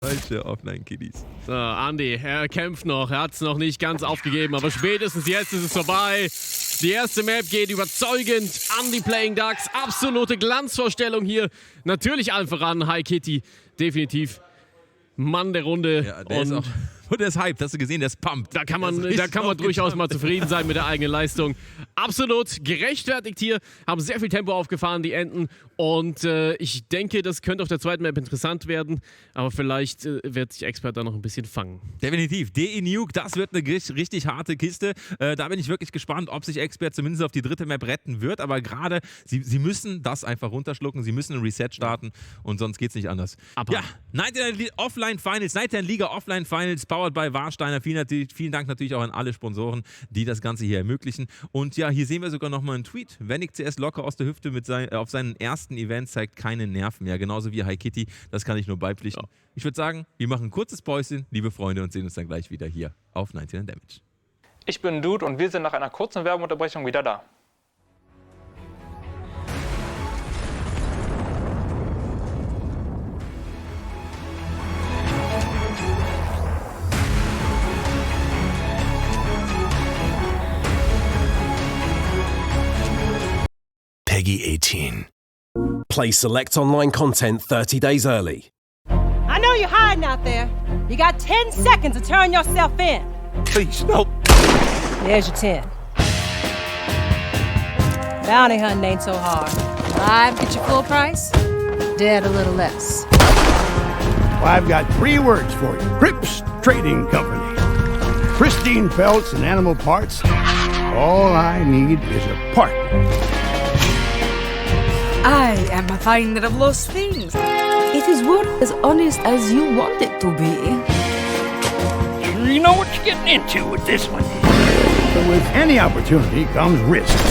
Falsche Offline-Kiddies. So, Andy, er kämpft noch. Er hat es noch nicht ganz aufgegeben, aber spätestens jetzt ist es vorbei. Die erste Map geht überzeugend an die Playing Ducks. Absolute Glanzvorstellung hier. Natürlich allen voran, Hi Kitty. Definitiv Mann der Runde. Ja, der ist auch. Und der ist hyped, hast du gesehen, der ist pumped. Da kann man durchaus mal zufrieden sein mit der eigenen Leistung. Absolut gerechtfertigt hier, haben sehr viel Tempo aufgefahren, die Enten. Und ich denke, das könnte auf der zweiten Map interessant werden. Aber vielleicht wird sich Expert da noch ein bisschen fangen. Definitiv. DE Nuke, das wird eine richtig harte Kiste. Da bin ich wirklich gespannt, ob sich Expert zumindest auf die dritte Map retten wird. Aber gerade, sie müssen das einfach runterschlucken. Sie müssen ein Reset starten und sonst geht es nicht anders. Aber ja, Night Offline Finals, Night Liga Offline Finals, powered by Warsteiner. Vielen Dank natürlich auch an alle Sponsoren, die das Ganze hier ermöglichen. Und ja, hier sehen wir sogar nochmal einen Tweet. Wennig CS locker aus der Hüfte auf seinen ersten Event, zeigt keine Nerven mehr. Genauso wie Hi Kitty. Das kann ich nur beipflichten. Ja. Ich würde sagen, wir machen ein kurzes Päuschen, liebe Freunde, und sehen uns dann gleich wieder hier auf 99 Damage. Ich bin Dude und wir sind nach einer kurzen Werbeunterbrechung wieder da. Peggy 18. Play select online content 30 days early. I know you're hiding out there. You got 10 seconds to turn yourself in. Please, no. There's your 10. Bounty hunting ain't so hard. Live, get your full price. Dead, a little less. Well, I've got 3 words for you. Crips Trading Company. Pristine pelts and animal parts. All I need is a partner. I am a finder of lost things. It is worth as honest as you want it to be. You know what you're getting into with this one. But with any opportunity comes risk.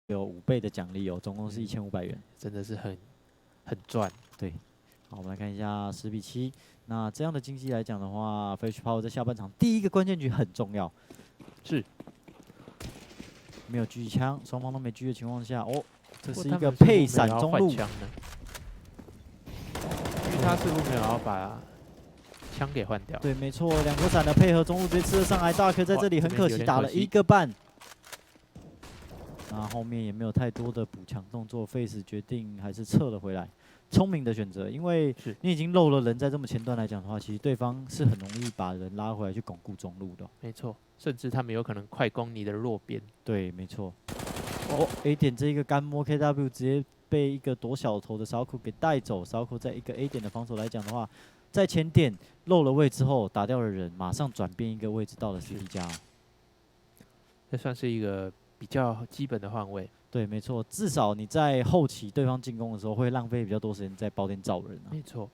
有5倍的奖励哦，总共是1500元，真的是很赚。对，好，我们来看一下10比7。那这样的经济来讲的话 ，Fresh Power 在下半场第一个关键局很重要，是没有狙击枪，双方都没狙的情况下，哦，这是一个配闪中路，因为他似乎没有要把枪给换掉。对，没错，2颗闪的配合中路直接吃了上来，大颗在这里很可惜打了1个半。那后面也没有太多的补强动作 ，Face 决定还是撤了回来，聪明的选择，因为你已经漏了人，在这么前段来讲的话，其实对方是很容易把人拉回来去巩固中路的。没错，甚至他们有可能快攻你的弱边。对，没错。哦 ，A 点这一个干摸 KW 直接被一个躲小头的烧库给带走，烧库在一个 A 点的防守来讲的话，在前点漏了位之后打掉了人，马上转变一个位置到了 CD 加，这算是一个比较基本的换位。对，没错，至少你在后期对方进攻的时候会浪费比较多时间在包点找人啊。没错。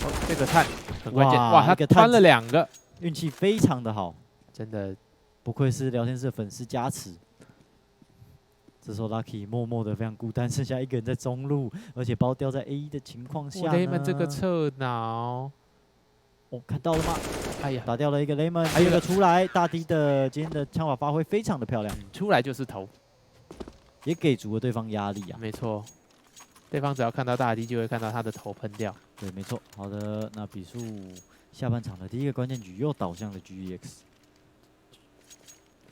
哦，这个探很关键，哇，他穿了2个，运气非常的好，真的不愧是聊天室的粉丝加持。这时候 Lucky 默默的非常孤单，剩下1个人在中路，而且包掉在 A1 的情况下呢，雷门这个侧脑，哦，看到了吗？哎呀，打掉了一个雷门，还有一个出来，大 D 的今天的枪法发挥非常的漂亮，出来就是头，也给足了对方压力啊。没错，对方只要看到大 D 就会看到他的头喷掉。对，没错。好的，那比数下半场的第一个关键局又倒向了 GEX。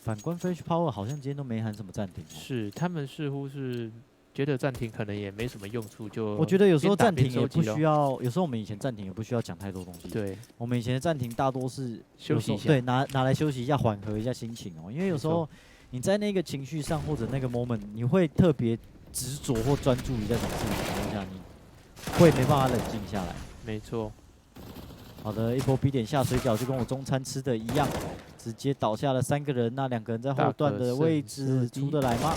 反观 Fresh Power 好像今天都没喊什么暂停，是他们似乎是觉得暂停可能也没什么用处，就我觉得有时候暂停也不需要，有时候我们以前暂停也不需要讲太多东西。对，我们以前的暂停大多是休息一下，对，拿来休息一下，缓和一下心情哦。因为有时候你在那个情绪上或者那个 moment， 你会特别执着或专注于在什么事情的情况下，你会没办法冷静下来。没错。好的，一波 B 点下水饺就跟我中餐吃的一样，直接倒下了3个人，那2个人在后段的位置出得来吗？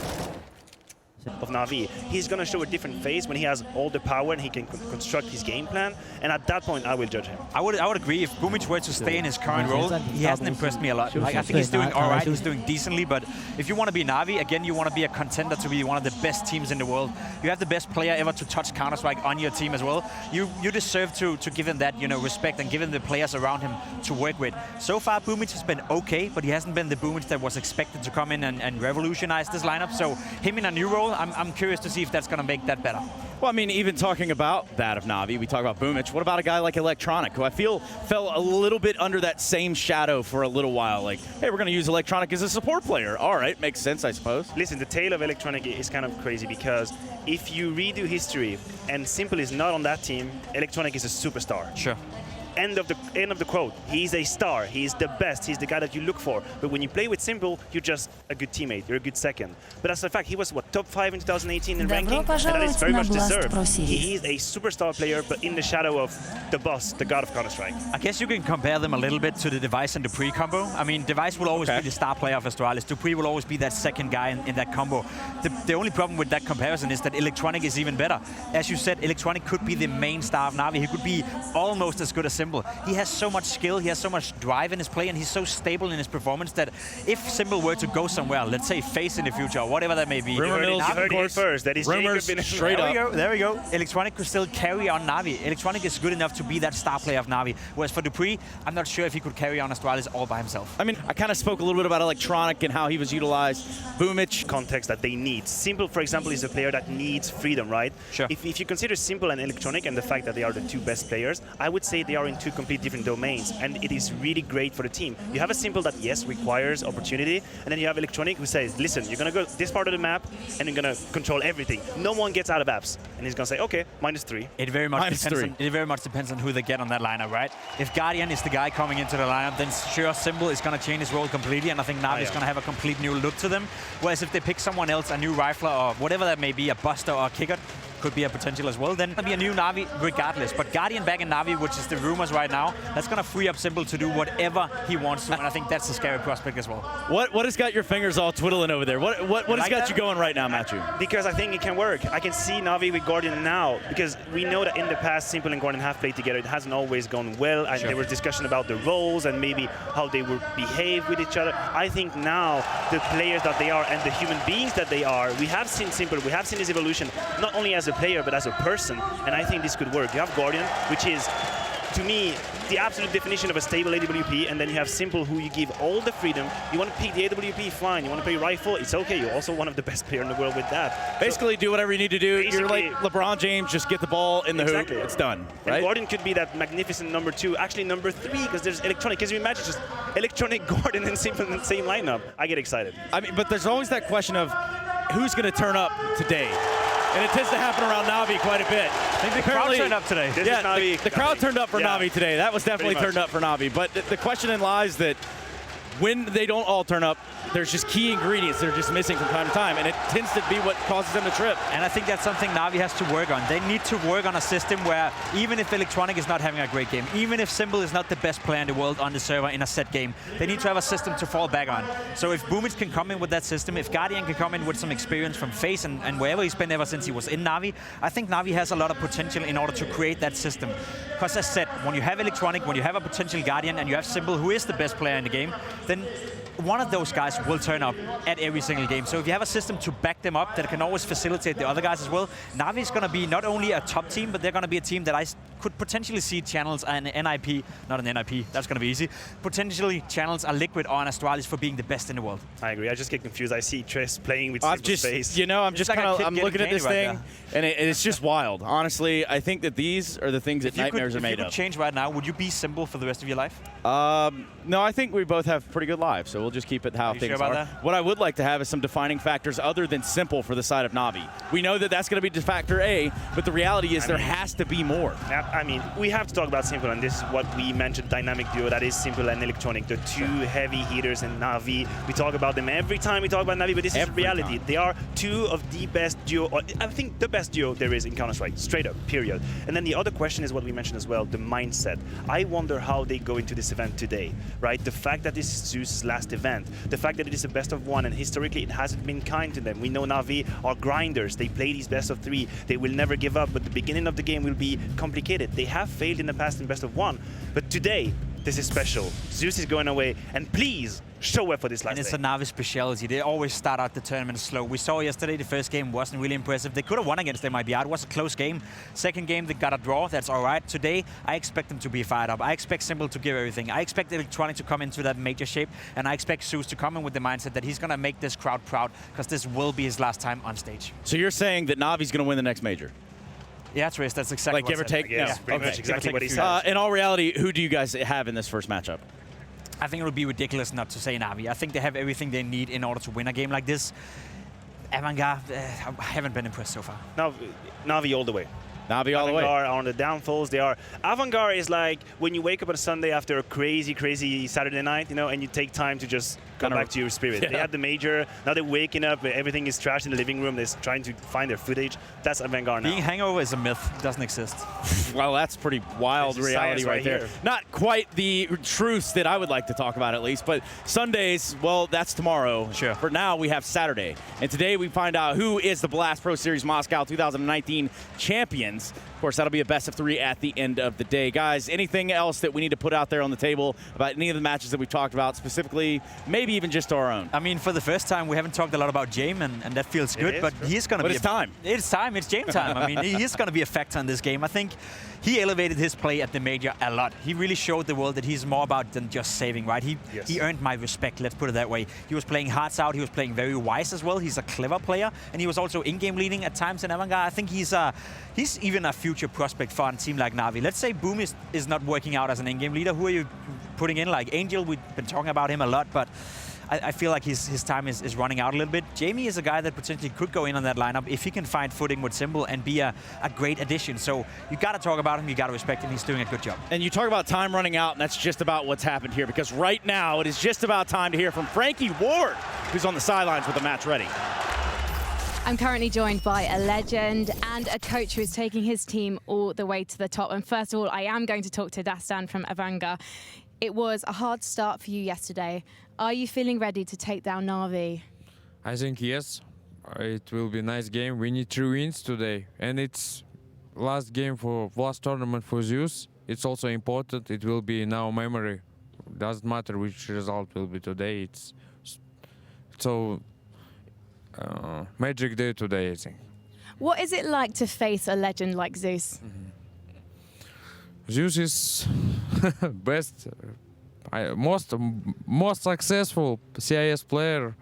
of NAVI. He's going to show a different face when he has all the power and he can construct his game plan. And at that point, I will judge him. I would agree. If Boomich were to stay in his current role, he hasn't impressed me a lot. Like, I think he's doing all right. He's doing decently. But if you want to be NAVI, again, you want to be a contender to be one of the best teams in the world. You have the best player ever to touch Counter-Strike on your team as well. You deserve to give him that, you know, respect and give him the players around him to work with. So far, Boomich has been okay, but he hasn't been the Boomich that was expected to come in and revolutionize this lineup. So him in a new role, I'm curious to see if that's going to make that better. Well, I mean, even talking about that of NAVI, we talk about Boomich. What about a guy like Electronic, who I feel fell a little bit under that same shadow for a little while? Like, hey, we're going to use Electronic as a support player. All right, makes sense, I suppose. Listen, the tale of Electronic is kind of crazy because if you redo history and Simple is not on that team, Electronic is a superstar. Sure. End of the quote. He's a star. He's the best. He's the guy that you look for. But when you play with Simple, you're just a good teammate. You're a good second. But as a fact, he was what, top 5 in 2018 in ranking, and that is very much deserved. He is a superstar player, but in the shadow of the boss, the god of Counter-Strike. I guess you can compare them a little bit to the Device and Dupree combo. I mean, Device will always be the star player of Astralis. Dupree will always be that second guy in that combo. The only problem with that comparison is that Electronic is even better. As you said, Electronic could be the main star of NAVI. He could be almost as good as Simple. He has so much skill, he has so much drive in his play, and he's so stable in his performance that if Simple were to go somewhere, let's say FaZe in the future, or whatever that may be. Rumor mills, you heard it first. That is rumors straight up. There we go. Electronic could still carry on NAVI. Electronic is good enough to be that star player of NAVI. Whereas for Dupree, I'm not sure if he could carry on Astralis all by himself. I mean, I kind of spoke a little bit about Electronic and how he was utilized. Boomich. Context that they need. Simple, for example, is a player that needs freedom, right? Sure. If you consider Simple and Electronic and the fact that they are the two best players, I would say they are in two complete different domains. And it is really great for the team. You have a Simple that, yes, requires opportunity, and then you have Electronic who says, listen, you're going to go this part of the map, and you're going to control everything. No one gets out of apps. And he's going to say, okay, -3. It very much depends on who they get on that lineup, right? If Guardian is the guy coming into the lineup, then sure, Simple is going to change his role completely, and I think NAVI is going to have a complete new look to them. Whereas if they pick someone else, a new rifler, or whatever that may be, a buster or a kicker, could be a potential as well, then it'll be a new NAVI regardless. But Guardian back in NAVI, which is the rumors right now, that's going to free up Simple to do whatever he wants to, and I think that's a scary prospect as well. What has got your fingers all twiddling over there? What has got you going right now, Matthew? Because I think it can work. I can see NAVI with Guardian now, because we know that in the past, Simple and Guardian have played together. It hasn't always gone well, and there was discussion about the roles and maybe how they would behave with each other. I think now, the players that they are and the human beings that they are, we have seen Simple, we have seen his evolution, not only as a player, but as a person, and I think this could work. You have Guardian, which is, to me, the absolute definition of a stable AWP, and then you have Simple, who you give all the freedom. You want to pick the AWP, fine. You want to play rifle, it's okay. You're also one of the best players in the world with that. Basically, do whatever you need to do. You're like LeBron James, just get the ball in the hoop. It's done, right? And Guardian could be that magnificent number 2, actually number 3, because there's Electronic. Can you imagine just Electronic, Guardian, and Simple in the same lineup? I get excited. I mean, but there's always that question of who's going to turn up today. And it tends to happen around NAVI quite a bit. I think the crowd turned up today. The crowd turned up for NAVI today. That was definitely turned up for NAVI. But the question in lies that when they don't all turn up, there's just key ingredients that are just missing from time to time, and it tends to be what causes them to trip. And I think that's something NAVI has to work on. They need to work on a system where even if Electronic is not having a great game, even if Simple is not the best player in the world on the server in a set game, they need to have a system to fall back on. So if Boomich can come in with that system, if Guardian can come in with some experience from FaZe and wherever he's been ever since he was in NAVI, I think NAVI has a lot of potential in order to create that system. Because as said, when you have Electronic, when you have a potential Guardian, and you have Simple, who is the best player in the game, then one of those guys will turn up at every single game. So if you have a system to back them up that can always facilitate the other guys as well, NAVI is going to be not only a top team, but they're going to be a team that I could potentially see channels and NIP, not an NIP, that's going to be easy, potentially channels a Liquid or an Astralis for being the best in the world. I agree. I just get confused. I see Tress playing with Simple's face. You know, I'm just kind of, I'm looking at this thing, and it's just wild. Honestly, I think that these are the things that nightmares are made of. If you could change right now, would you be Simple for the rest of your life? No, I think we both have pretty good lives, so we'll just keep it how things are. What I would like to have is some defining factors other than Simple for the side of NAVI. We know that that's going to be factor A, but the reality is there has to be more. I mean, we have to talk about Simple, and this is what we mentioned, dynamic duo, that is Simple and Electronic, the two heavy hitters in NAVI. We talk about them every time we talk about NAVI, but this is reality. They are two of the best duo, or I think the best duo there is in Counter-Strike, straight up, period. And then the other question is what we mentioned as well, the mindset. I wonder how they go into this event today, right? The fact that this is Zeus' last event. The fact that it is a best of one and historically it hasn't been kind to them. We know Navi are grinders. They play these best of 3. They will never give up, but the beginning of the game will be complicated. They have failed in the past in best of 1, but today, this is special. Zeus is going away, and please show up for this last And it's day. a Navi speciality. They always start out the tournament slow. We saw yesterday the first game wasn't really impressive. They could have won against MIBR. It was a close game. Second game, they got a draw. That's all right. Today, I expect them to be fired up. I expect Simple to give everything. I expect Electronic to come into that major shape, and I expect Zeus to come in with the mindset that he's going to make this crowd proud, because this will be his last time on stage. So you're saying that Navi's going to win the next major? Yeah, Trish, that's exactly like give or take? Yes, pretty much exactly what he said. In all reality, who do you guys have in this first matchup? I think it would be ridiculous not to say Navi. I think they have everything they need in order to win a game like this. AVANGAR, I haven't been impressed so far. No, Navi all the way. Navi all the way. AVANGAR are on the downfalls. They are. AVANGAR is like when you wake up on a Sunday after a crazy Saturday night, you know, and you take time to just come back to your spirit. Yeah. They had the major. Now they're waking up. Everything is trashed in the living room. They're trying to find their footage. That's AVANGAR now. Being hangover is a myth. It doesn't exist. Well, that's pretty wild reality right there. Not quite the truths that I would like to talk about, at least. But Sundays, well, that's tomorrow. Sure. For now, we have Saturday. And today we find out who is the Blast Pro Series Moscow 2019 champions. Of course, that'll be a best of 3 at the end of the day. Guys, anything else that we need to put out there on the table about any of the matches that we've talked about, specifically, maybe even just our own? I mean, for the first time, we haven't talked a lot about Jame, and that feels good, but he's going to be... It's time. It's time. It's Jame time. I mean, he's going to be a factor in this game. I think he elevated his play at the major a lot. He really showed the world that he's more about than just saving, right? He earned my respect, let's put it that way. He was playing hearts out. He was playing very wise as well. He's a clever player, and he was also in-game leading at times in AVANGAR. I think he's even a future prospect for a team like Navi. Let's say Boom is not working out as an in-game leader. Who are you putting in? Like Angel, we've been talking about him a lot, but I feel like his time is running out a little bit. Jamie is a guy that potentially could go in on that lineup if he can find footing with Simple and be a great addition. So you got to talk about him, you got to respect him, he's doing a good job. And you talk about time running out, and that's just about what's happened here, because right now it is just about time to hear from Frankie Ward, who's on the sidelines with the match ready. I'm currently joined by a legend and a coach who is taking his team all the way to the top. And first of all, I am going to talk to Dastan from AVANGAR. It was a hard start for you yesterday. Are you feeling ready to take down Navi? I think yes. It will be a nice game. We need 3 wins today. And it's last game for last tournament for Zeus. It's also important. It will be in our memory. Doesn't matter which result will be today. It's so magic day today, I think. What is it like to face a legend like Zeus? Zeus is best, most successful CIS player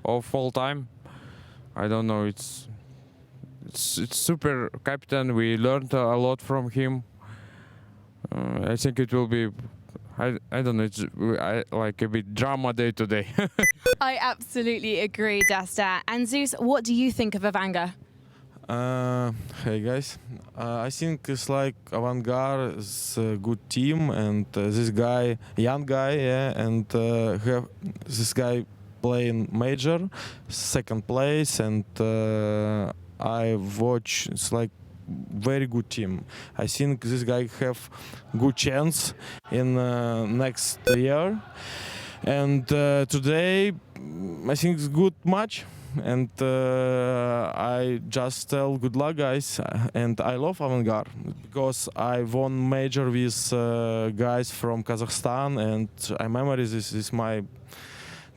of all time. I don't know. It's super captain. We learned a lot from him. I think it will be. I don't know. It's like a bit drama day today. I absolutely agree, Dasta. And Zeus, what do you think of AVANGAR? Hey guys, I think it's like AVANGAR is a good team, and this guy, young guy, and this guy playing major, second place, and I watch. It's like very good team. I think this guy have good chance in next year, and today I think it's good match. And I just tell good luck, guys. And I love AVANGAR because I won major with guys from Kazakhstan, and I remember this is my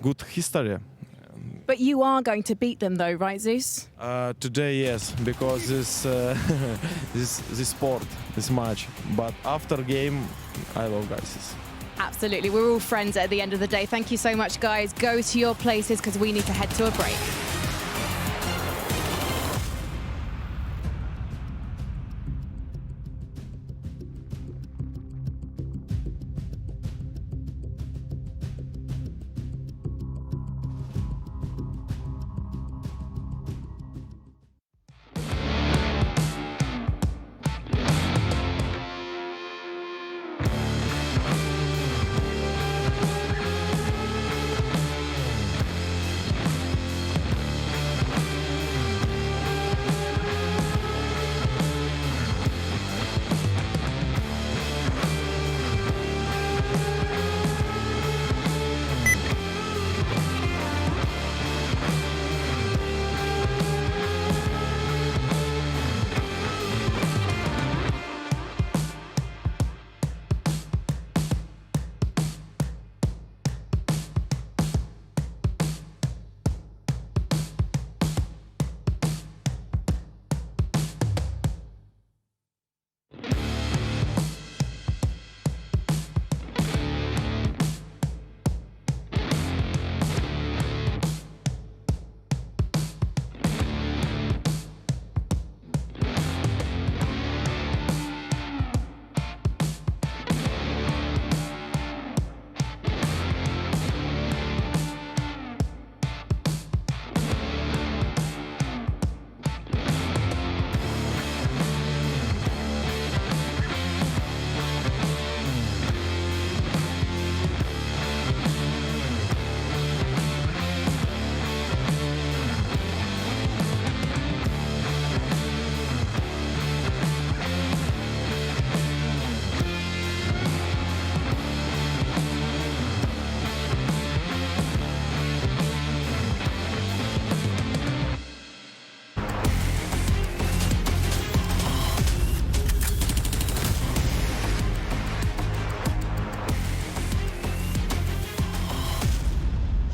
good history. But you are going to beat them, though, right, Zeus? Today, yes, because this this sport, this match. But after game, I love guys. Absolutely. We're all friends at the end of the day. Thank you so much, guys. Go to your places because we need to head to a break.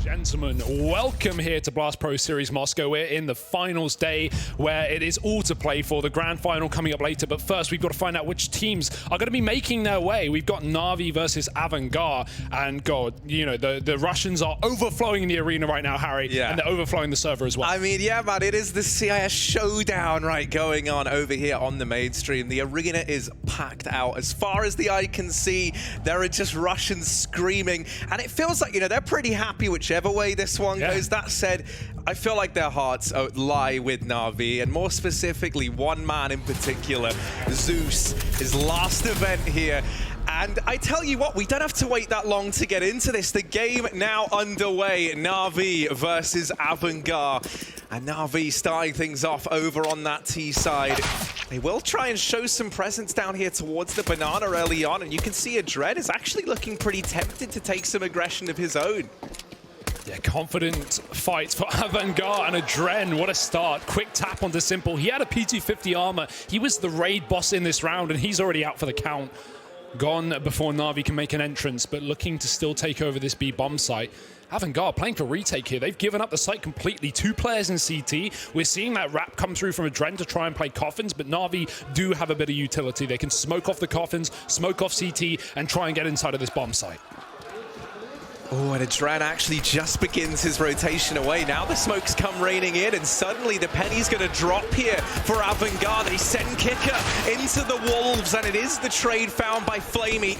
Gentlemen, welcome here to Blast Pro Series Moscow. We're in the finals day where it is all to play for. The grand final coming up later, but first we've got to find out which teams are going to be making their way. We've got NAVI versus AVANGAR, and God, you know, the Russians are overflowing the arena right now, Harry, and they're overflowing the server as well. I mean, yeah, man, it is the CIS showdown, right, going on over here on the mainstream. The arena is packed out. As far as the eye can see, there are just Russians screaming, and it feels like, you know, they're pretty happy whichever way this one goes. That said, I feel like their hearts lie with NAVI, and more specifically, one man in particular, Zeus, his last event here. And I tell you what, we don't have to wait that long to get into this. The game now underway, NAVI versus AVANGAR. And NAVI starting things off over on that T side. They will try and show some presence down here towards the banana early on, and you can see Adren is actually looking pretty tempted to take some aggression of his own. Yeah, confident fight for AVANGAR and Adren. What a start. Quick tap onto Simple. He had a P250 armor. He was the raid boss in this round, and he's already out for the count. Gone before NAVI can make an entrance, but looking to still take over this B bomb site. AVANGAR playing for retake here. They've given up the site completely. 2 players in CT. We're seeing that wrap come through from Adren to try and play coffins, but NAVI do have a bit of utility. They can smoke off the coffins, smoke off CT, and try and get inside of this bomb site. Oh, and Adren actually just begins his rotation away. Now the smokes come raining in, and suddenly the penny's going to drop here for AVANGAR. They send Kicker into the Wolves, and it is the trade found by Flamey.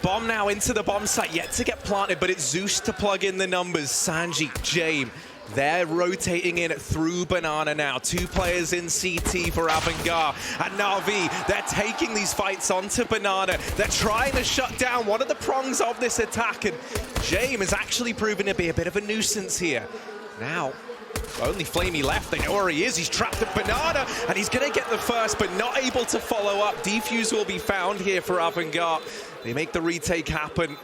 Bomb now into the bomb site, yet to get planted, but it's Zeus to plug in the numbers. Sanji, Jame, they're rotating in through Banana now. 2 players in CT for AVANGAR. And NAVI, they're taking these fights onto Banana. They're trying to shut down one of the prongs of this attack, and Jame is actually proven to be a bit of a nuisance here. Now, only Flamey left. They know where he is. He's trapped at Banana, and he's going to get the first, but not able to follow up. Defuse will be found here for AVANGAR. They make the retake happen,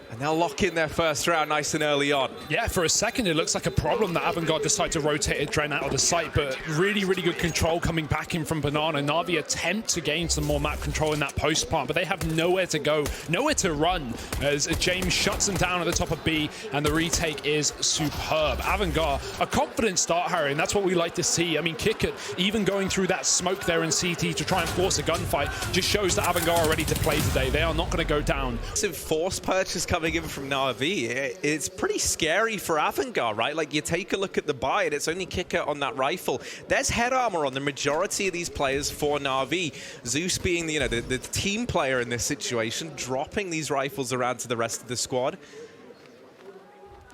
and they'll lock in their first round nice and early on. Yeah, for a second, it looks like a problem that AVANGAR decide to rotate Adren out of the site, but really, really good control coming back in from Banana. NAVI attempt to gain some more map control in that post plant, but they have nowhere to go, nowhere to run, as James shuts them down at the top of B, and the retake is superb. AVANGAR, a confident start, Harry, and that's what we like to see. I mean, Kickert, even going through that smoke there in CT to try and force a gunfight, just shows that AVANGAR are ready to play today. They are not going to go down. Massive force purchase coming in from NAVI. It's pretty scary for AVANGAR, right? Like, you take a look at the buy, and it's only Kicker on that rifle. There's head armor on the majority of these players for NAVI. Zeus being the team player in this situation, dropping these rifles around to the rest of the squad.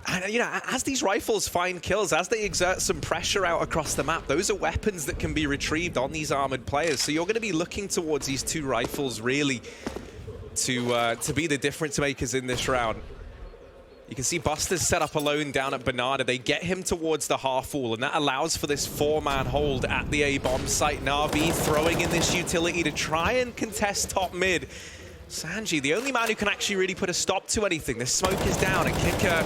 And, you know, as these rifles find kills, as they exert some pressure out across the map, those are weapons that can be retrieved on these armored players. So you're going to be looking towards these 2 rifles really to be the difference makers in this round. You can see Buster's set up alone down at Banana. They get him towards the half wall, and that allows for this 4-man hold at the A-bomb site. NAVI throwing in this utility to try and contest top mid. Sanji, the only man who can actually really put a stop to anything. The smoke is down, and Kicker,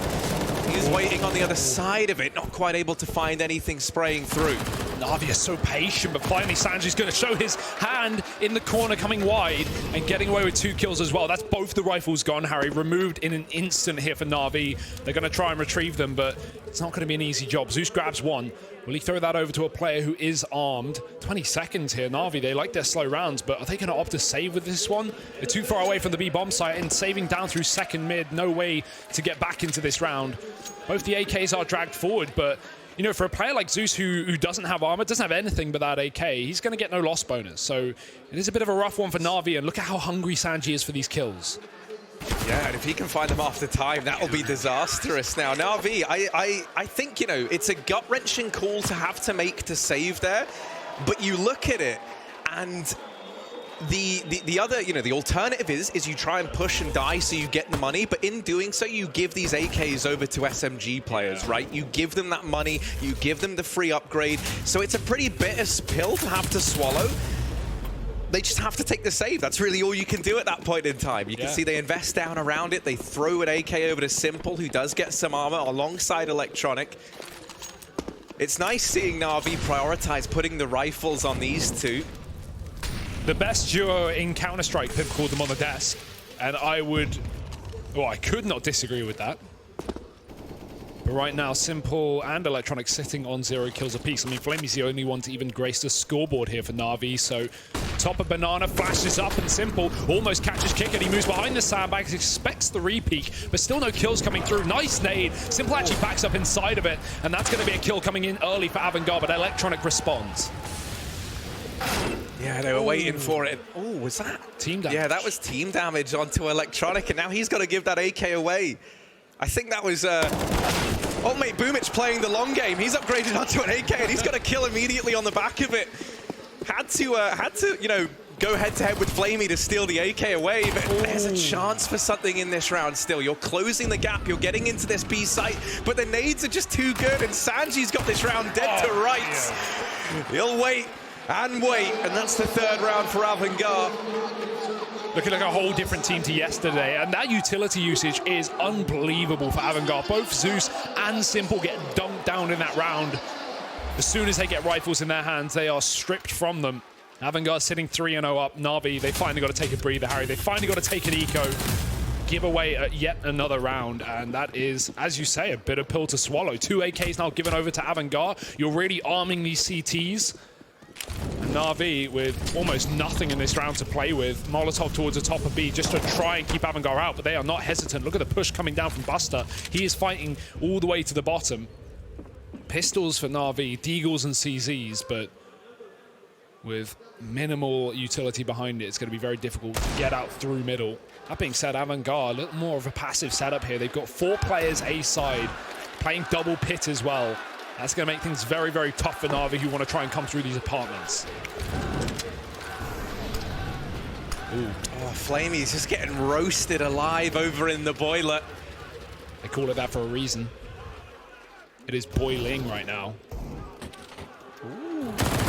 he's waiting on the other side of it, not quite able to find anything spraying through. NAVI is so patient, but finally Sanji's going to show his hand in the corner coming wide and getting away with 2 kills as well. That's both the rifles gone, Harry. Removed in an instant here for NAVI. They're going to try and retrieve them, but it's not going to be an easy job. Zeus grabs 1. Will he throw that over to a player who is armed? 20 seconds here. NAVI, they like their slow rounds, but are they going to opt to save with this one? They're too far away from the B bomb site, and saving down through second mid. No way to get back into this round. Both the AKs are dragged forward, but you know, for a player like Zeus who doesn't have armor, doesn't have anything but that AK, he's going to get no loss bonus. So it is a bit of a rough one for NAVI, and look at how hungry Sanji is for these kills. Yeah, and if he can find them after time, that will be disastrous. Now, NAVI, I think, you know, it's a gut-wrenching call to have to make to save there, but you look at it, and the other, you know, the alternative is you try and push and die so you get the money, but in doing so, you give these AKs over to SMG players, right? You give them that money, you give them the free upgrade, so it's a pretty bitter pill to have to swallow. They just have to take the save. That's really all you can do at that point in time. You can see they invest down around it. They throw an AK over to Simple, who does get some armor alongside Electronic. It's nice seeing NAVI prioritize putting the rifles on these 2. The best duo in Counter-Strike, Pip called them on the desk. And I could not disagree with that. But right now, Simple and Electronic sitting on 0 kills apiece. I mean, Flamey's the only one to even grace the scoreboard here for Na'Vi. So top of Banana flashes up, and Simple almost catches Kick, and he moves behind the sandbags, expects the re-peek, but still no kills coming through. Nice nade. Simple actually backs up inside of it, and that's going to be a kill coming in early for AVANGAR, but Electronic responds. Yeah, they were waiting for it. Oh, was that team damage? Yeah, that was team damage onto Electronic, and now he's got to give that AK away. I think that was old mate Boomich playing the long game. He's upgraded onto an AK, and he's got a kill immediately on the back of it. Had to, you know, go head-to-head with Flamey to steal the AK away, but there's a chance for something in this round still. You're closing the gap, you're getting into this B site, but the nades are just too good, and Sanji's got this round dead to rights. Yeah. He'll wait and wait, and that's the 3rd round for AVANGAR. Looking like a whole different team to yesterday, and that utility usage is unbelievable for AVANGAR. Both Zeus and Simple get dunked down in that round. As soon as they get rifles in their hands, they are stripped from them. AVANGAR sitting 3-0 up. Na'Vi, they finally got to take a breather, Harry. They finally got to take an eco, give away yet another round, and that is, as you say, a bitter pill to swallow. 2 AKs now given over to AVANGAR. You're really arming these CTs. And Na'Vi with almost nothing in this round to play with. Molotov towards the top of B just to try and keep AVANGAR out, but they are not hesitant. Look at the push coming down from Buster. He is fighting all the way to the bottom. Pistols for Na'Vi, Deagles and CZs, but with minimal utility behind it, it's going to be very difficult to get out through middle. That being said, AVANGAR, a little more of a passive setup here. They've got 4 players A side, playing double pit as well. That's going to make things very, very tough for Na'Vi, who want to try and come through these apartments. Ooh. Oh, Flamey's just getting roasted alive over in the boiler. They call it that for a reason. It is boiling right now.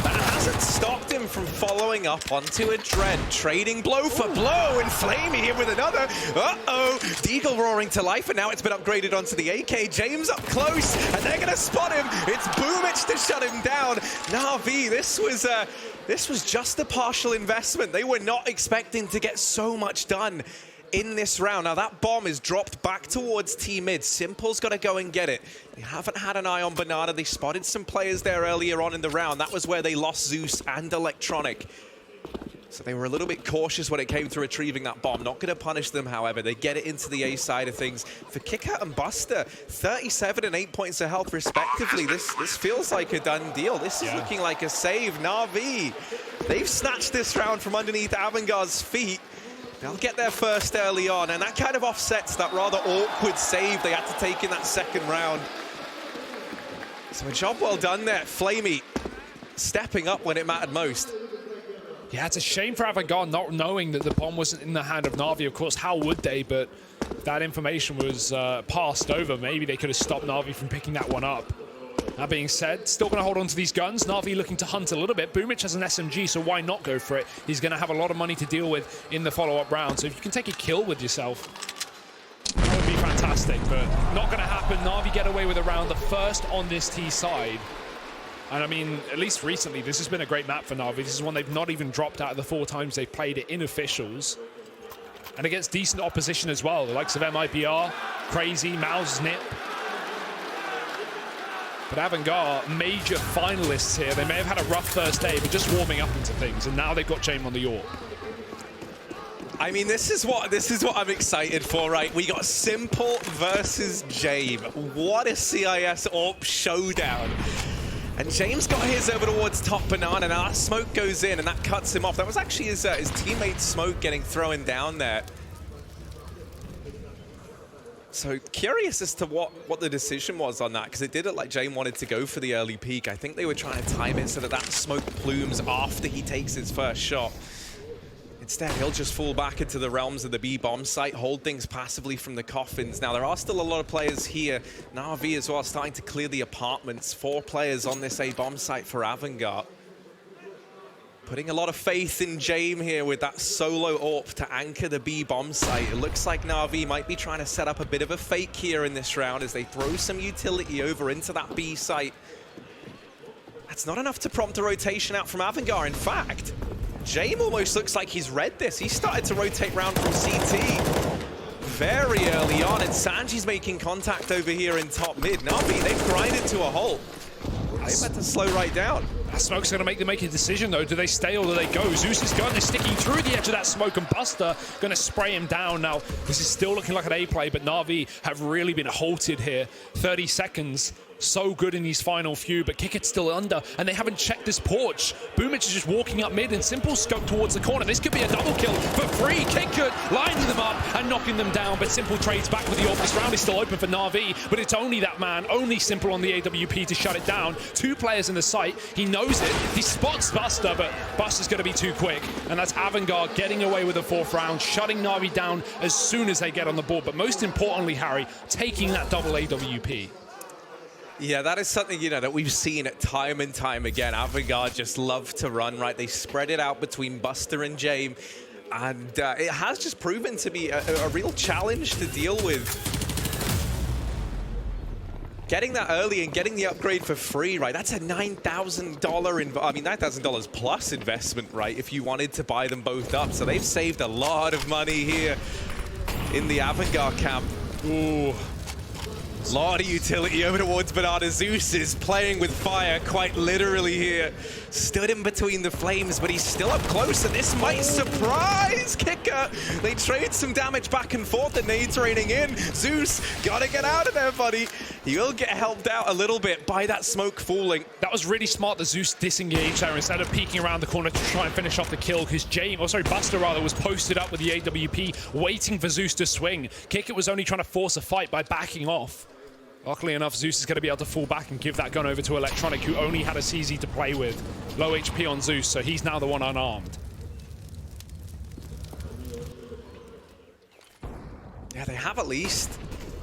That hasn't stopped him from following up onto a Dread, trading blow for blow, and Flamey here with another. Uh-oh, Deagle roaring to life, and now it's been upgraded onto the AK. James up close, and they're gonna spot him. It's Boomich to shut him down. Na'Vi, this was just a partial investment. They were not expecting to get so much done in this round. Now that bomb is dropped back towards T-mid. Simple's got to go and get it. They haven't had an eye on Banana. They spotted some players there earlier on in the round. That was where they lost Zeus and Electronic. So they were a little bit cautious when it came to retrieving that bomb. Not going to punish them, however. They get it into the A side of things. For Kicker and Buster, 37 and 8 points of health respectively. This feels like a done deal. This is looking like a save. Na'Vi, they've snatched this round from underneath AVANGAR's feet. They'll get there first early on, and that kind of offsets that rather awkward save they had to take in that 2nd round. So a job well done there. Flamey stepping up when it mattered most. Yeah, it's a shame for AVANGAR not knowing that the bomb wasn't in the hand of Na'Vi. Of course, how would they? But that information was passed over. Maybe they could have stopped Na'Vi from picking that one up. That being said, still going to hold on to these guns. Na'Vi looking to hunt a little bit. Boomich has an SMG, so why not go for it? He's going to have a lot of money to deal with in the follow-up round. So if you can take a kill with yourself, that would be fantastic, but not going to happen. Na'Vi get away with a round, the first on this T side. And I mean, at least recently, this has been a great map for Na'Vi. This is one they've not even dropped out of the 4 times they've played it in officials. And against decent opposition as well. The likes of MIBR, Crazy, Mouse, Nip. But AVANGAR, major finalists here. They may have had a rough first day, but just warming up into things. And now they've got Jame on the York. I mean, this is what I'm excited for, right? We got Simple versus Jame. What a CIS AWP showdown. And James got his over towards top Banana. Now that smoke goes in, and that cuts him off. That was actually his teammate Smoke getting thrown down there. So curious as to what the decision was on that, because it did look like Jame wanted to go for the early peek. I think they were trying to time it so that smoke plumes after he takes his first shot. Instead, he'll just fall back into the realms of the B bomb site, hold things passively from the coffins. Now, there are still a lot of players here. Na'Vi as well starting to clear the apartments. 4 players on this A bomb site for AVANGAR. Putting a lot of faith in Jame here with that solo AWP to anchor the B bomb site. It looks like Na'Vi might be trying to set up a bit of a fake here in this round as they throw some utility over into that B site. That's not enough to prompt a rotation out from AVANGAR. In fact, Jame almost looks like he's read this. He started to rotate round from CT. very early on, and Sanji's making contact over here in top mid. Navi, they've grinded to a halt. They've had to slow right down. That smoke's going to make them make a decision, though. Do they stay or do they go? Zeus's gun is sticking through the edge of that smoke, and Buster going to spray him down. Now, this is still looking like an A play, but Na'Vi have really been halted here. 30 seconds. So good in these final few, but Kickit's still under, and they haven't checked this porch. Boomich is just walking up mid, and Simple scope towards the corner. This could be a double kill for free. Kickit lining them up and knocking them down, but Simple trades back with the AWP. This round is still open for Na'Vi, but it's only that man, only Simple on the AWP to shut it down. 2 players in the site. He knows it. He spots Buster, but Buster's going to be too quick, and that's AVANGAR getting away with the 4th round, shutting Na'Vi down as soon as they get on the board. But most importantly, Harry, taking that double AWP. Yeah, that is something, you know, that we've seen time and time again. AVANGAR just love to run, right? They spread it out between Buster and James, and it has just proven to be a real challenge to deal with. Getting that early and getting the upgrade for free, right? That's a $9,000 plus investment, right? If you wanted to buy them both up. So they've saved a lot of money here in the AVANGAR camp. Ooh. A lot of utility over towards Banana. Zeus is playing with fire quite literally here. Stood in between the flames, but he's still up close, and this might surprise Kicker. They trade some damage back and forth, the nades raining in. Zeus, gotta get out of there, buddy. He will get helped out a little bit by that smoke falling. That was really smart that Zeus disengaged there instead of peeking around the corner to try and finish off the kill, because Buster rather was posted up with the AWP, waiting for Zeus to swing. Kicker was only trying to force a fight by backing off. Luckily enough, Zeus is going to be able to fall back and give that gun over to Electronic, who only had a CZ to play with. Low HP on Zeus, so he's now the one unarmed. Yeah, they have at least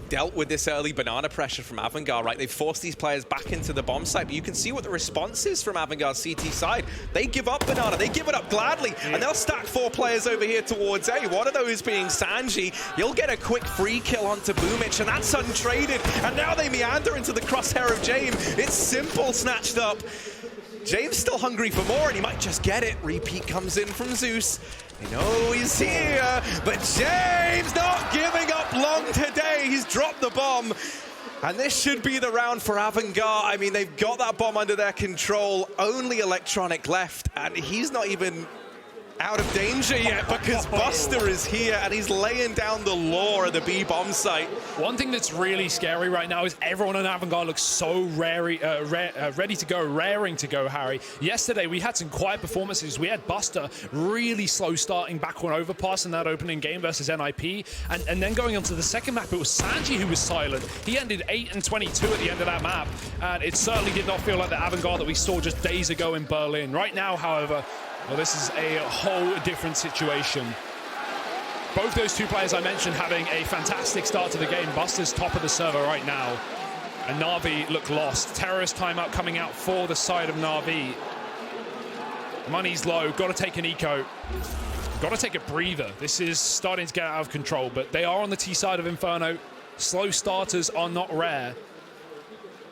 dealt with this early banana pressure from AVANGAR, right? They've forced these players back into the bomb site, but you can see what the response is from AVANGAR's CT side. They give up banana, they give it up gladly, and they'll stack 4 players over here towards A. One of those being Sanji. You'll get a quick free kill onto Boomich, and that's untraded, and now they meander into the crosshair of James. It's Simple snatched up. James still hungry for more, and he might just get it. Repeat comes in from Zeus. They know he's here, but James not giving up long today. He's dropped the bomb, and this should be the round for AVANGAR. I mean, they've got that bomb under their control. Only Electronic left, and he's not even out of danger yet because Buster is here and he's laying down the law of the B bomb site. One thing that's really scary right now is everyone on AVANGAR looks so ready to go, raring to go, Harry. Yesterday, we had some quiet performances. We had Buster really slow starting back on Overpass in that opening game versus NIP. And then going on to the second map, it was Sanji who was silent. He ended 8 and 22 at the end of that map. And it certainly did not feel like the AVANGAR that we saw just days ago in Berlin. Right now, however, well, this is a whole different situation. Both those 2 players I mentioned having a fantastic start to the game. Buster's top of the server right now. And Na'Vi look lost. Terrorist timeout coming out for the side of Na'Vi. Money's low. Got to take an eco. Got to take a breather. This is starting to get out of control. But they are on the T side of Inferno. Slow starters are not rare.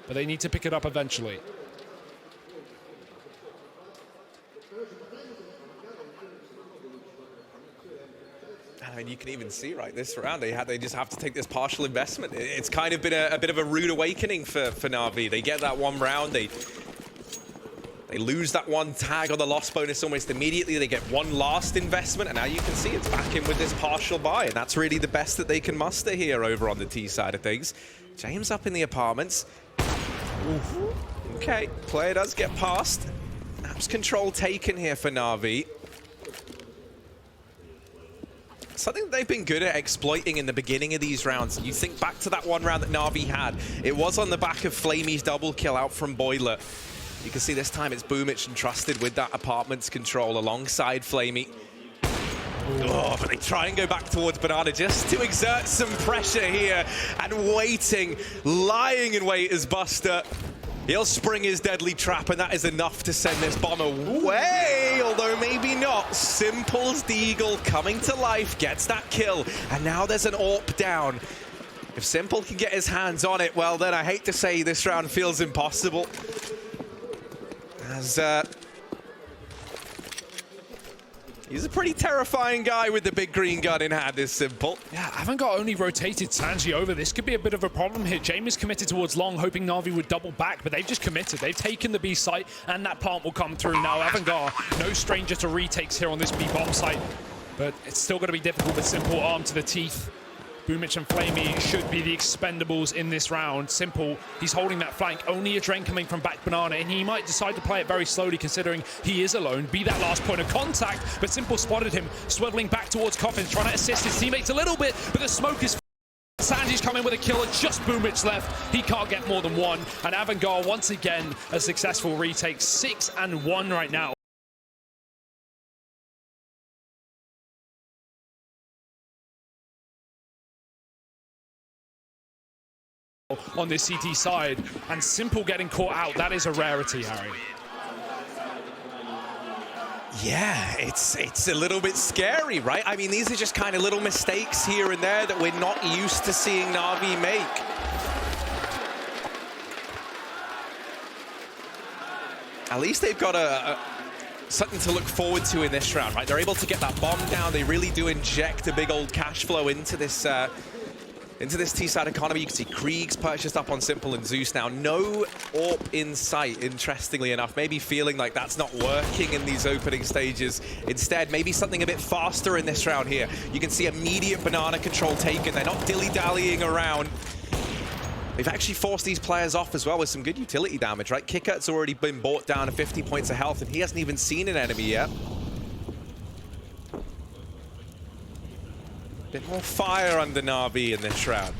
But they need to pick it up eventually. I mean, you can even see, right, this round, they just have to take this partial investment. It's kind of been a bit of a rude awakening for Na'Vi. They get that 1 round, they lose that 1 tag on the loss bonus almost immediately. They get 1 last investment, and now you can see it's back in with this partial buy, and that's really the best that they can muster here over on the T side of things. James up in the apartments. Ooh. Okay, player does get past. Apps control taken here for Na'Vi. Something that they've been good at exploiting in the beginning of these rounds. You think back to that 1 round that Na'Vi had. It was on the back of Flamey's double kill out from Boiler. You can see this time it's Boomich entrusted with that apartments control alongside Flamey. Oh, but they try and go back towards Banana just to exert some pressure here. And waiting, lying in wait as Buster. He'll spring his deadly trap, and that is enough to send this bomb away, although maybe not. Simple's Deagle coming to life, gets that kill, and now there's an AWP down. If Simple can get his hands on it, well, then I hate to say this round feels impossible. As He's a pretty terrifying guy with the big green gun in hand, is Simple. Yeah, AVANGAR only rotated Sanji over. This could be a bit of a problem here. Jamie's committed towards long, hoping Na'Vi would double back, but they've just committed. They've taken the B site, and that plant will come through. Now, AVANGAR, no stranger to retakes here on this B bomb site, but it's still going to be difficult with Simple armed to the teeth. Boomich and Flamey should be the expendables in this round. Simple, he's holding that flank. Only a drain coming from back Banana, and he might decide to play it very slowly considering he is alone. Be that last point of contact, but Simple spotted him, swaddling back towards Coffins, trying to assist his teammates a little bit, but the smoke is... Sanji's coming with a kill, and just Boomich left. He can't get more than one, and AVANGAR once again a successful retake. 6-1 right now. On this CT side, and Simple getting caught out, that is a rarity, Harry. Yeah, it's a little bit scary, right? I mean, these are just kind of little mistakes here and there that we're not used to seeing Na'Vi make. At least they've got something to look forward to in this round, right? They're able to get that bomb down. They really do inject a big old cash flow into this T-side economy. You can see Krieg's purchased up on Simple and Zeus now. No AWP in sight, interestingly enough. Maybe feeling like that's not working in these opening stages. Instead, maybe something a bit faster in this round here. You can see immediate banana control taken. They're not dilly-dallying around. They've actually forced these players off as well with some good utility damage, right? Kickert's already been brought down to 50 points of health, and he hasn't even seen an enemy yet. Bit more fire under Na'Vi in this round.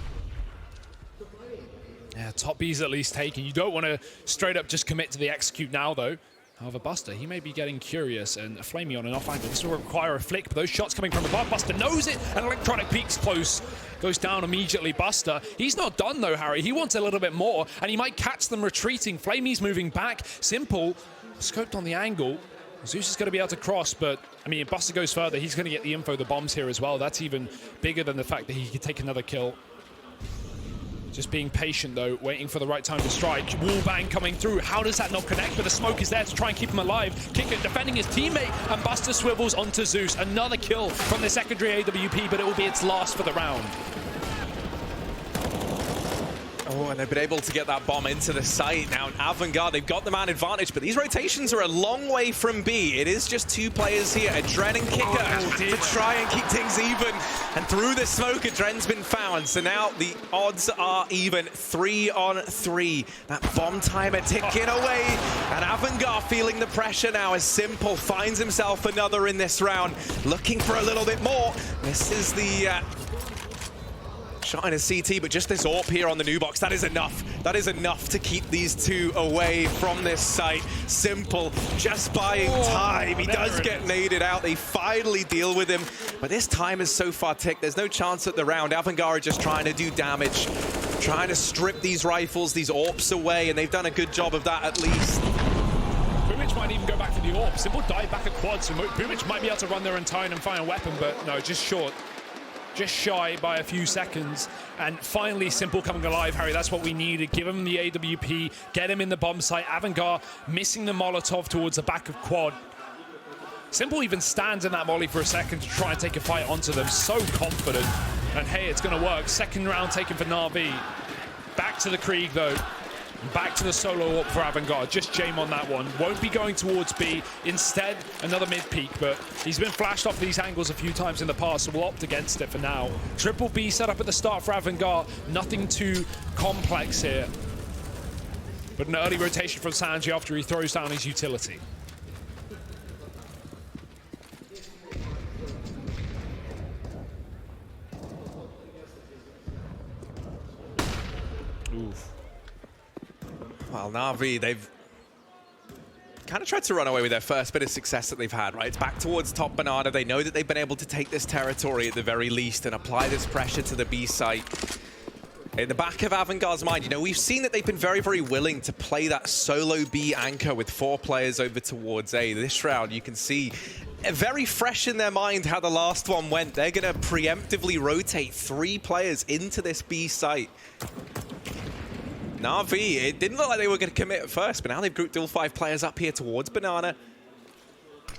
Yeah, top B's at least taken. You don't want to straight up just commit to the execute now, though. However, Buster, he may be getting curious, and Flamey on an off angle. This will require a flick, but those shots coming from above. Buster knows it, and Electronic peeks close. Goes down immediately, Buster. He's not done, though, Harry. He wants a little bit more, and he might catch them retreating. Flamey's moving back. Simple, scoped on the angle. Zeus is going to be able to cross, but, I mean, if Buster goes further, he's going to get the info, the bombs here as well. That's even bigger than the fact that he could take another kill. Just being patient, though, waiting for the right time to strike. Wallbang coming through. How does that not connect? But the smoke is there to try and keep him alive. Kicker defending his teammate, and Buster swivels onto Zeus. Another kill from the secondary AWP, but it will be its last for the round. Oh, and they've been able to get that bomb into the site. Now, AVANGAR, they've got the man advantage, but these rotations are a long way from B. It is just two players here, Adren and Kicker, to try and keep things even. And through the smoke, Adren's been found. So now the odds are even, 3 on 3. That bomb timer ticking away. And AVANGAR feeling the pressure now as Simple finds himself another in this round. Looking for a little bit more. This is the... shot in a CT, but just this AWP here on the new box, that is enough. That is enough to keep these two away from this site. Simple, just buying time. He does get naded out. They finally deal with him, but this time is so far ticked. There's no chance at the round. AVANGAR are just trying to do damage, trying to strip these rifles, these AWPs away, and they've done a good job of that at least. Boomich might even go back for the AWP. Simple dive back at quad, so Boomich might be able to run there in time and find a weapon, but no, just short. Just shy by a few seconds, and finally Simple coming alive, Harry. That's what we needed. Give him the AWP, get him in the bomb site. AVANGAR missing the Molotov towards the back of quad. Simple even stands in that molly for a second to try and take a fight onto them. So confident, and hey, it's going to work. Second round taken for Na'Vi. Back to the Krieg, though. Back to the solo AWP for AVANGAR. Just Jame on that one. Won't be going towards B. Instead, another mid-peak, but he's been flashed off these angles a few times in the past, so we'll opt against it for now. Triple B set up at the start for AVANGAR. Nothing too complex here. But an early rotation from Sanji after he throws down his utility. Oof. Well, Na'Vi, they've kind of tried to run away with their first bit of success that they've had, right? It's back towards top Banana. They know that they've been able to take this territory at the very least and apply this pressure to the B site. In the back of AVANGAR's mind, you know, we've seen that they've been very, very willing to play that solo B anchor with 4 players over towards A. This round, you can see very fresh in their mind how the last one went. They're going to preemptively rotate 3 players into this B site. Na'Vi, it didn't look like they were going to commit at first, but now they've grouped all 5 players up here towards Banana.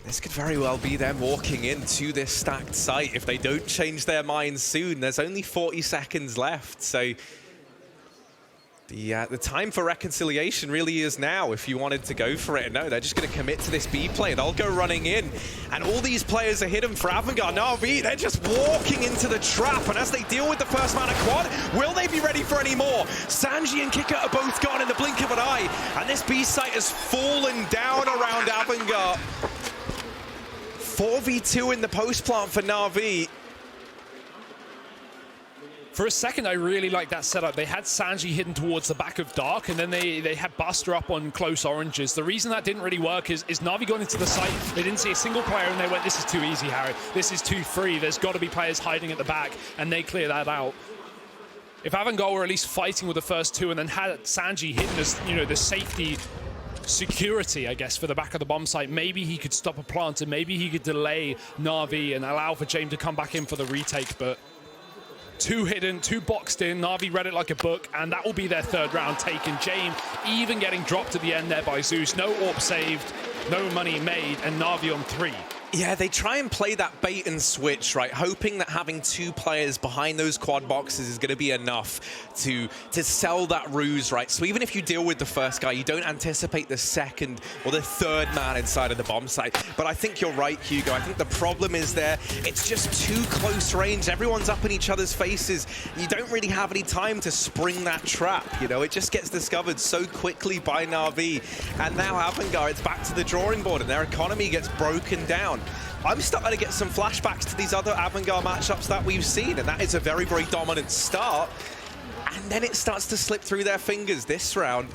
This could very well be them walking into this stacked site if they don't change their minds soon. There's only 40 seconds left, so the time for reconciliation really is now if you wanted to go for it. No, they're just going to commit to this B play. They'll go running in, and all these players are hidden for AVANGAR. NAVI, they're just walking into the trap, and as they deal with the first man at quad, will they be ready for any more? Sanji and Kicker are both gone in the blink of an eye, and this B site has fallen down around AVANGAR. 4v2 in the post plant for NAVI. For a second, I really liked that setup. They had Sanji hidden towards the back of Dark, and then they had Buster up on close oranges. The reason that didn't really work is NAVI got into the site. They didn't see a single player, and they went, this is too easy, Harry. This is too free. There's got to be players hiding at the back, and they clear that out. If AVANGAR were at least fighting with the first two and then had Sanji hidden as, you know, the safety security, I guess, for the back of the bomb site, maybe he could stop a plant, and maybe he could delay NAVI and allow for James to come back in for the retake, but two hidden, two boxed in. NAVI read it like a book, and that will be their third round taken. James even getting dropped at the end there by Zeus. No AWP saved, no money made, and NAVI on 3. Yeah, they try and play that bait and switch, right? Hoping that having 2 players behind those quad boxes is going to be enough to sell that ruse, right? So even if you deal with the first guy, you don't anticipate the second or the third man inside of the bomb site. But I think you're right, Hugo. I think the problem is there. It's just too close range. Everyone's up in each other's faces. You don't really have any time to spring that trap, you know? It just gets discovered so quickly by NAVI. And now AVANGAR, it's back to the drawing board, and their economy gets broken down. I'm starting to get some flashbacks to these other AVANGAR matchups that we've seen, and that is a very, very dominant start. And then it starts to slip through their fingers this round.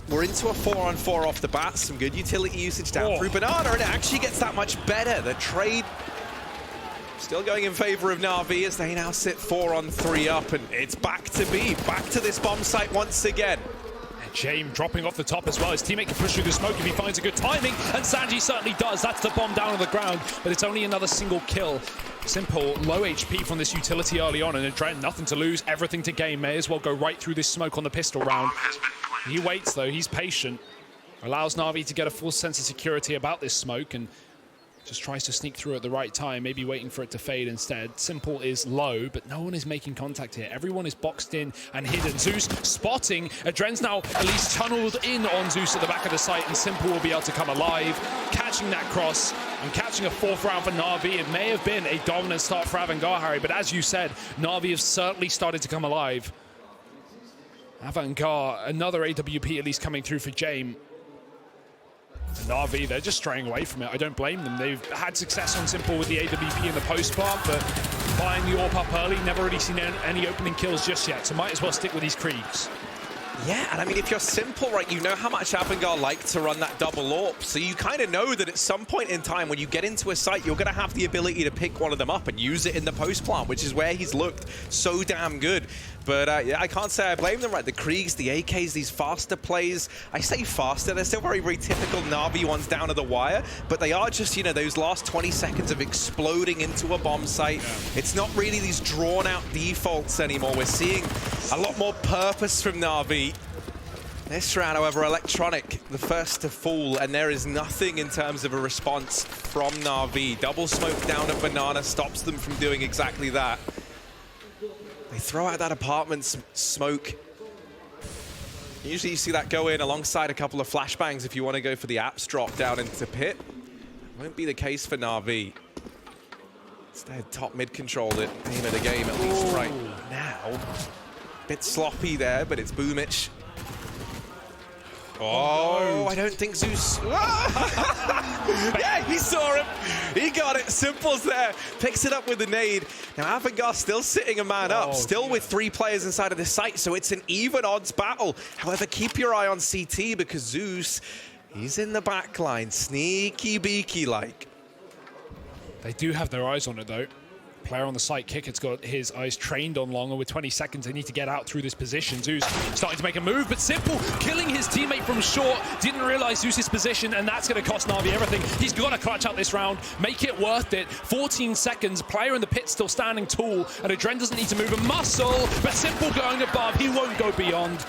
We're into a 4-on-4 off the bat, some good utility usage down through Banana, and it actually gets that much better. The trade still going in favor of NAVI as they now sit 4-on-3 up, and it's back to B, back to this bomb site once again. James dropping off the top as well. His teammate can push through the smoke if he finds a good timing, and Sanji certainly does. That's the bomb down on the ground, but it's only another single kill. Simple, low HP from this utility early on, and Adren, nothing to lose, everything to gain. May as well go right through this smoke on the pistol round. He waits though, he's patient. Allows NAVI to get a full sense of security about this smoke, and just tries to sneak through at the right time, maybe waiting for it to fade instead. Simple is low, but no one is making contact here. Everyone is boxed in and hidden. Zeus spotting. Adren's now at least tunneled in on Zeus at the back of the site, and Simple will be able to come alive, catching that cross and catching a 4th round for NAVI. It may have been a dominant start for AVANGAR, Harry, but as you said, NAVI have certainly started to come alive. AVANGAR, another AWP at least coming through for James. NAVI, they're just straying away from it. I don't blame them. They've had success on Simple with the AWP in the post plant, but buying the AWP up early, never really seen any opening kills just yet, so might as well stick with these Kriegs. Yeah, and I mean, if you're Simple, right, you know how much AVANGAR like to run that double AWP, so you kind of know that at some point in time when you get into a site, you're going to have the ability to pick one of them up and use it in the post plant, which is where he's looked so damn good. But yeah, I can't say I blame them, right? The Kriegs, the AKs, these faster plays. I say faster, they're still very, very typical NAVI ones down to the wire, but they are just, you know, those last 20 seconds of exploding into a bomb site. Yeah. It's not really these drawn-out defaults anymore. We're seeing a lot more purpose from NAVI. This round, however, Electronic, the first to fall, and there is nothing in terms of a response from NAVI. Double smoke down at Banana stops them from doing exactly that. They throw out that apartment smoke. Usually you see that go in alongside a couple of flashbangs if you want to go for the apps drop down into pit. Won't be the case for NAVI. Instead, top mid controlled it. Aim of the game, at least right now. Bit sloppy there, but it's Boomich. Oh, I don't think Zeus... Yeah, he saw him. He got it. Simple's there. Picks it up with the nade. Now, AVANGAR still sitting a man up, still with 3 players inside of this site, so it's an even odds battle. However, keep your eye on CT because Zeus, he's in the back line, sneaky beaky like. They do have their eyes on it, though. Player on the site, Kicker's got his eyes trained on Longer. With 20 seconds, they need to get out through this position. Zeus starting to make a move, but Simple killing his teammate from short. Didn't realize Zeus's position, and that's going to cost NAVI everything. He's got to clutch out this round, make it worth it. 14 seconds, player in the pit still standing tall, and Adren doesn't need to move a muscle, but Simple going above. He won't go beyond.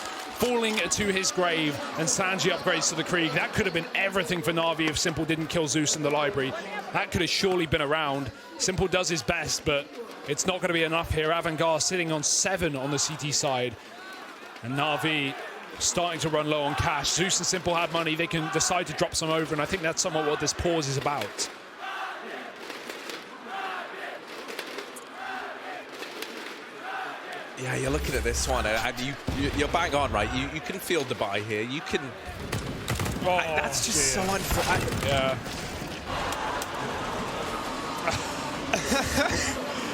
falling to his grave, and Sanji upgrades to the Krieg. That could have been everything for Na'Vi if Simple didn't kill Zeus in the library. That could have surely been around. Simple does his best, but it's not going to be enough here. AVANGAR sitting on 7 on the CT side, and Na'Vi starting to run low on cash. Zeus and Simple have money. They can decide to drop some over, and I think that's somewhat what this pause is about. Yeah, you're looking at this one, and you're bang on, right? You can field the buy here. You can... Oh, that's just so unfortunate. Yeah.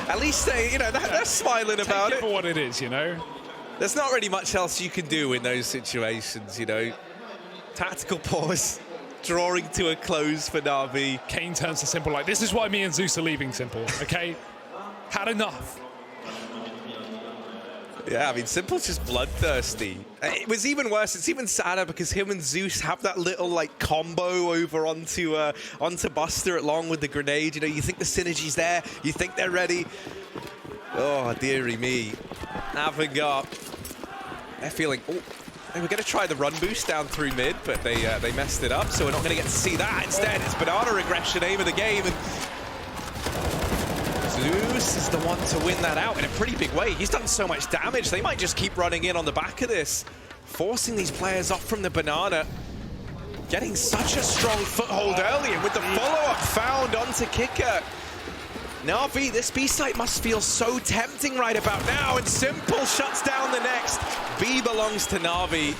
At least they, they're smiling about Take it for what it is, There's not really much else you can do in those situations, Tactical pause, drawing to a close for Na'Vi. Kane turns to Simple like, this is why me and Zeus are leaving, Simple, okay? Had enough. Yeah, I mean, Simple's just bloodthirsty. It was even worse. It's even sadder because him and Zeus have that little, combo over onto Buster along with the grenade. You think the synergy's there. You think they're ready. Oh, dearie me. AVANGAR, they're feeling... Oh, they were going to try the run boost down through mid, but they messed it up, so we're not going to get to see that. Instead, it's Banana Aggression, aim of the game, and Zeus is the one to win that out in a pretty big way. He's done so much damage. They might just keep running in on the back of this, forcing these players off from the banana. Getting such a strong foothold early, and with the follow-up found onto Kicker. Na'Vi, this B site must feel so tempting right about now, and Simple shuts down the next. B belongs to Na'Vi,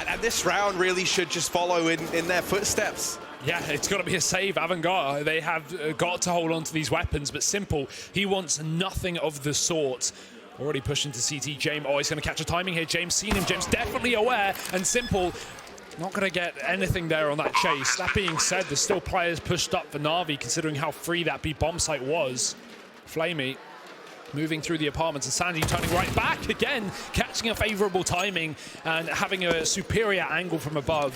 and this round really should just follow in their footsteps. Yeah, it's got to be a save. AVANGAR, they have got to hold on to these weapons, but Simple, he wants nothing of the sort. Already pushing to CT. James, he's going to catch a timing here. James seen him. James definitely aware, and Simple not going to get anything there on that chase. That being said, there's still players pushed up for Na'Vi, considering how free that B bomb site was. Flamey moving through the apartments, and Sanji turning right back again, catching a favorable timing and having a superior angle from above.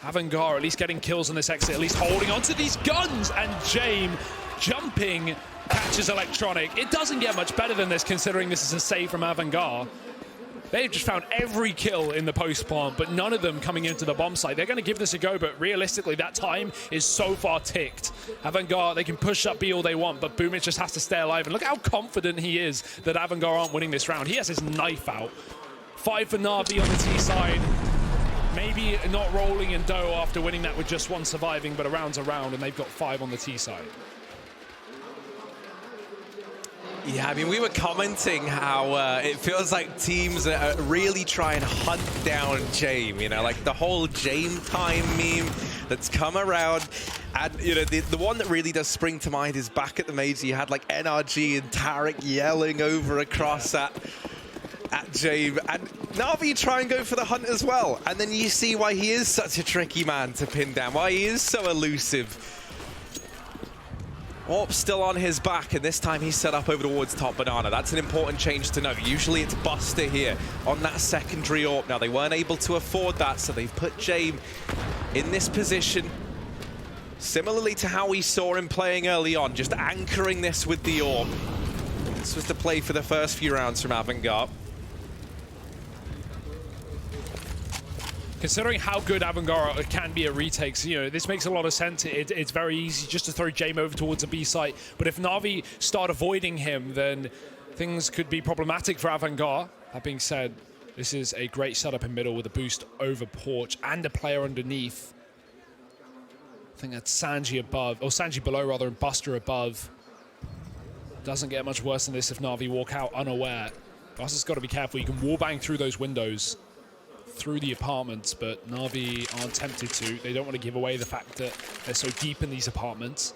AVANGAR at least getting kills on this exit, at least holding onto these guns, and James jumping catches Electronic. It doesn't get much better than this, considering this is a save from AVANGAR. They've just found every kill in the post plant, but none of them coming into the bomb site. They're going to give this a go, but realistically, that time is so far ticked. AVANGAR, they can push up B all they want, but Boomich just has to stay alive. And look how confident he is that AVANGAR aren't winning this round. He has his knife out. 5 for Na'Vi on the T side. Maybe not rolling in dough after winning that with just 1 surviving, but a round's a round, and they've got 5 on the T side. Yeah, I mean, we were commenting how it feels like teams are really trying to hunt down Jame, like the whole Jame time meme that's come around. And, the one that really does spring to mind is back at the Major, you had NRG and Tarek yelling over across at Jame. And Na'Vi try and go for the hunt as well. And then you see why he is such a tricky man to pin down, why he is so elusive. AWP still on his back, and this time he's set up over towards top banana. That's an important change to note. Usually it's Buster here on that secondary AWP. Now, they weren't able to afford that, so they've put Jame in this position. Similarly to how we saw him playing early on, just anchoring this with the AWP. This was the play for the first few rounds from AVANGAR. Considering how good AVANGAR can be at retakes, this makes a lot of sense. It's very easy just to throw Jame over towards a B site. But if Na'Vi start avoiding him, then things could be problematic for AVANGAR. That being said, this is a great setup in middle with a boost over Porch and a player underneath. I think that's Sanji above, or Sanji below rather, and Buster above. Doesn't get much worse than this if Na'Vi walk out unaware. Buster's got to be careful. You can wallbang through those windows, through the apartments, but Na'Vi aren't tempted to. They don't want to give away the fact that they're so deep in these apartments.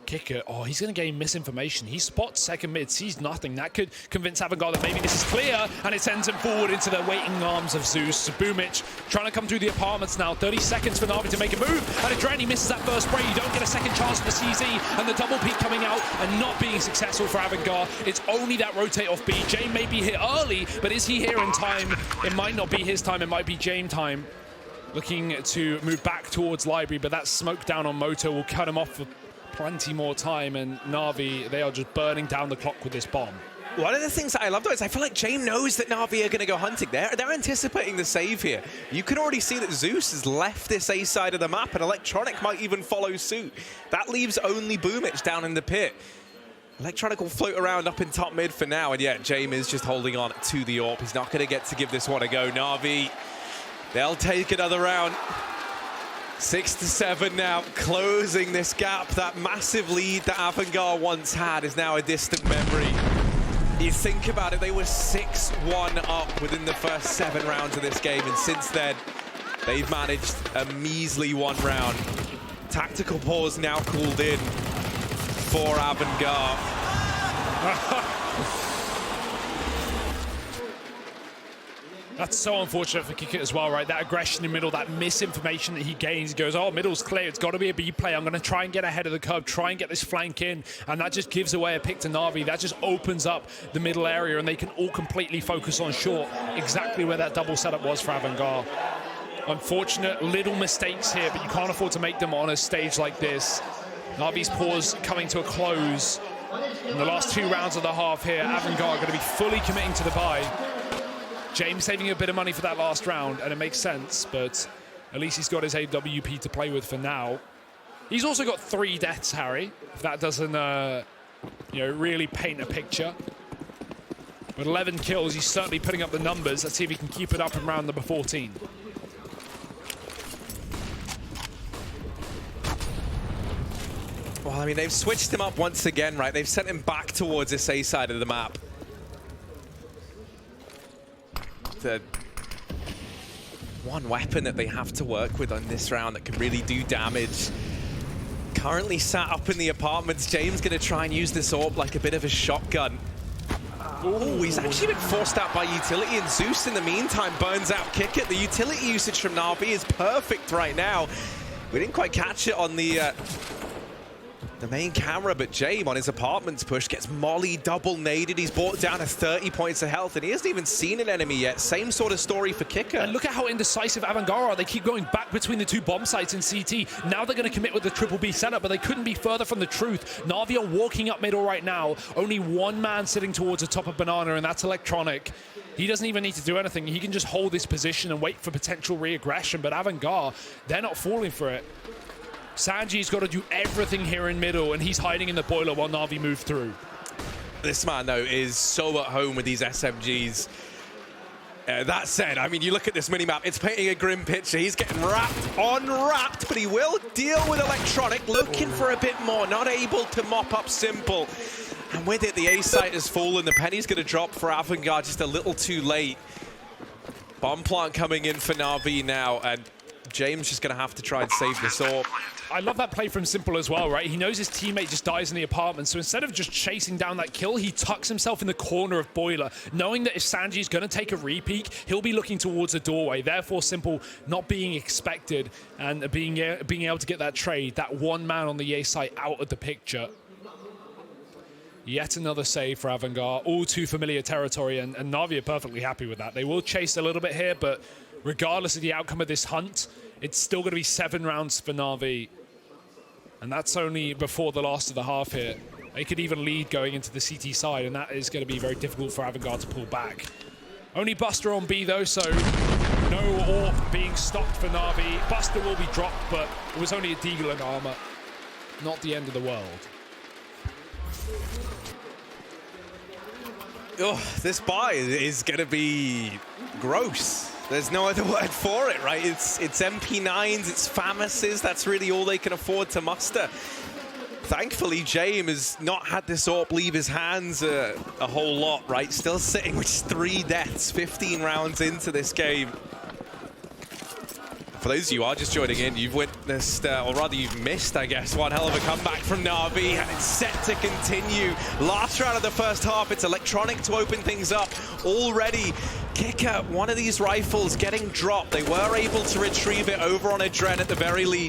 Kicker, he's going to gain misinformation. He spots second mid, sees nothing. That could convince AVANGAR that maybe this is clear, and it sends him forward into the waiting arms of Zeus. Boomich trying to come through the apartments now. 30 seconds for Na'Vi to make a move, and Adreni misses that first spray. You don't get a second chance for the CZ, and the double peek coming out and not being successful for AVANGAR. It's only that rotate off B. Jame may be here early, but is he here in time? It might not be his time, it might be Jame time. Looking to move back towards Library, but that smoke down on Moto will cut him off for plenty more time, and Na'Vi, they are just burning down the clock with this bomb. One of the things that I love though is I feel like James knows that Na'Vi are going to go hunting. They're anticipating the save here. You can already see that Zeus has left this A side of the map, and Electronic might even follow suit. That leaves only Boomich down in the pit. Electronic will float around up in top mid for now, and yet James is just holding on to the AWP. He's not going to get to give this one a go. Na'Vi, they'll take another round. 6-7 now, closing this gap. That massive lead that AVANGAR once had is now a distant memory. You think about it, they were 6-1 up within the first 7 rounds of this game, and since then, they've managed a measly 1 round. Tactical pause now called in for AVANGAR. That's so unfortunate for Kicker as well, right? That aggression in middle, that misinformation that he gains. He goes, oh, middle's clear. It's got to be a B play. I'm going to try and get ahead of the curve, try and get this flank in. And that just gives away a pick to Na'Vi. That just opens up the middle area, and they can all completely focus on short, exactly where that double setup was for AVANGAR. Unfortunate little mistakes here, but you can't afford to make them on a stage like this. Na'Vi's pause coming to a close. In the last 2 rounds of the half here, AVANGAR are going to be fully committing to the buy. James saving a bit of money for that last round, and it makes sense, but at least he's got his AWP to play with for now. He's also got 3 deaths, Harry, if that doesn't really paint a picture. With 11 kills, he's certainly putting up the numbers. Let's see if he can keep it up in round number 14. Well, I mean, they've switched him up once again, right? They've sent him back towards this A side of the map. The one weapon that they have to work with on this round that can really do damage. Currently sat up in the apartments. James going to try and use this AWP like a bit of a shotgun. Oh, he's actually been forced out by utility, and Zeus in the meantime burns out Kicker. The utility usage from Na'Vi is perfect right now. We didn't quite catch it on the main camera, but James on his apartments push gets molly double naded. He's brought down to 30 points of health, and he hasn't even seen an enemy yet. Same sort of story for Kicker. And look at how indecisive AVANGAR are. They keep going back between the 2 bomb sites in CT. Now they're going to commit with the triple B setup, but they couldn't be further from the truth. Na'Vi are walking up middle right now. Only 1 man sitting towards the top of Banana, and that's Electronic. He doesn't even need to do anything. He can just hold this position and wait for potential re-aggression, but AVANGAR, they're not falling for it. Sanji's got to do everything here in middle, and he's hiding in the boiler while Na'Vi move through. This man, though, is so at home with these SMGs. That said, I mean, you look at this minimap, it's painting a grim picture. He's getting unwrapped, but he will deal with Electronic, looking for a bit more, not able to mop up Simple. And with it, the A site has fallen. The penny's going to drop for AVANGAR just a little too late. Bomb plant coming in for Na'Vi now, and James just going to have to try and save this AWP. I love that play from Simple as well, right? He knows his teammate just dies in the apartment, so instead of just chasing down that kill, he tucks himself in the corner of Boiler, knowing that if Sanji's going to take a re-peek, he'll be looking towards the doorway. Therefore, Simple not being expected and being able to get that trade, that 1 man on the A site out of the picture. Yet another save for AVANGAR, all too familiar territory, and Na'Vi are perfectly happy with that. They will chase a little bit here, but regardless of the outcome of this hunt, it's still going to be 7 rounds for Na'Vi. And that's only before the last of the half here. They could even lead going into the CT side, and that is going to be very difficult for AVANGAR to pull back. Only Buster on B, though, so no AWP being stopped for Na'Vi. Buster will be dropped, but it was only a Deagle and armor. Not the end of the world. Oh, this buy is going to be gross. There's no other word for it, right? It's MP9s, it's FAMASes. That's really all they can afford to muster. Thankfully, James has not had this AWP leave his hands a whole lot, right? Still sitting with 3 deaths, 15 rounds into this game. For those of you who are just joining in, you've witnessed, or rather you've missed, I guess, one hell of a comeback from Na'Vi, and it's set to continue. Last round of the first half, it's Electronic to open things up. Already, Kicker, one of these rifles getting dropped. They were able to retrieve it over on a Dren at the very least.